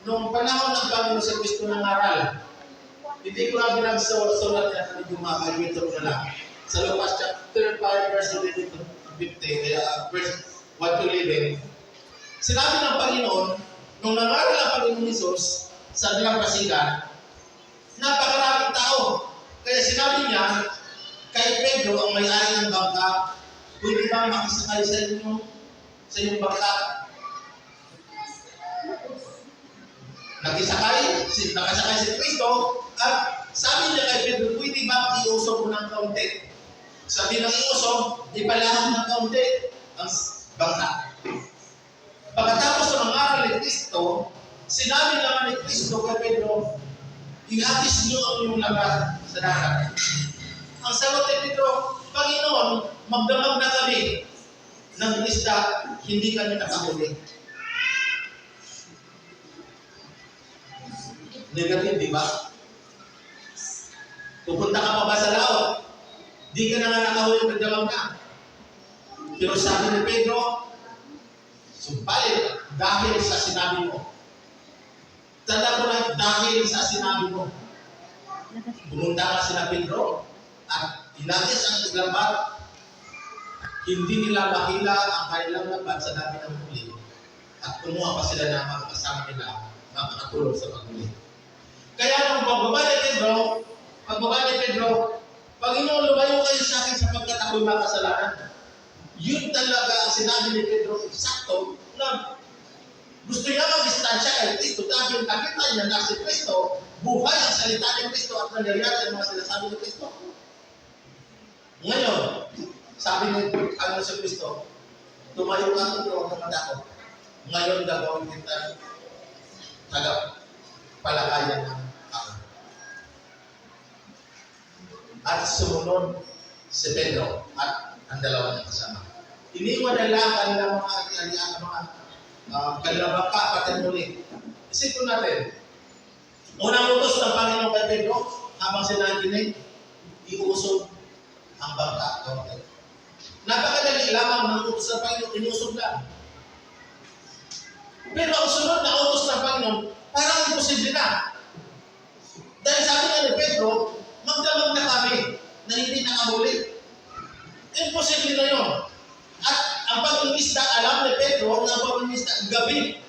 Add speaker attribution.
Speaker 1: nung panahon ng Panginoon sa Kristo ng aral, hindi ko na binagsulat niya kung yung mga kaibigan ko na lang. Sa Lucas chapter 5, verse 11 to 15, verse 1 to 11, sinabi ng Panginoon, nung nangaral ang Panginoon Jesus sa Bilang Pasigan, napakaraming tao. Kaya sinabi niya, kay Pedro ang may-ari ng bangka, pwede bang makisakay sa inyong bangka? Nakasakay si Kristo at sabi niya kay Pedro, pwede ba iusog mo ng kaunti? Sabi ng iusog, ipalahang ng kaunti ang bangka. Pagkatapos ng mangaral ni Kristo, sinabi naman ni Kristo kay Pedro, ihagis niyo ang iyong labat sa dagat. Ang sagot ni Pedro, Panginoon, magdamag na kami ng isda, hindi kami nakahuli. Negative, di ba? Pupunta ka pa ba sa laot? Di ka na nga nakahuli, magdamag na. Pero sabi ni Pedro, sumpalit dahil sa sinabi mo. Tanda ko lang, dahil sa sinabi mo. Pumunta ka sila Pedro at inagis ang lambat. Hindi nila makila ang kanilang lambat sa dami ng huli. At kumuha pa sila ng mga kasama nila makakatulong sa paghuli. Kaya nung pagbaba ni Pedro, Panginoon, lumayo kayo sa akin sapagkat ako'y makasalanan. Yun talaga ang sinabi ni Pedro, eksakto, na gusto niya mag-distansya kay Kristo dahil nakita niya na si Kristo, buhay ang salita ni Kristo at nangyayari ang mga sinasabi ni Kristo. Ngayon, sabi ni si Kristo, tumayo ka ito, huwag naman ako. Ngayon gagawin kita palakayan ng ako. At sumunod si Pedro at ang dalawa niya kasama. Iniwan nila ang kanilang kanilang bangka pati muli. Isipin natin, unang utos ng Panginoon kay Pedro, habang sinaginig, iusog ang bangka. Napakadali lamang ng utos ng Panginoon, inusog lang. Pero ang sunod na utos ng Panginoon, parang imposible na. Dahil sabi nga ni Pedro, magdamag na kami na hindi nakahuli. Imposible na yun. At ang pag-ingisda, alam ni Pedro na ang pag-ingisda gabi.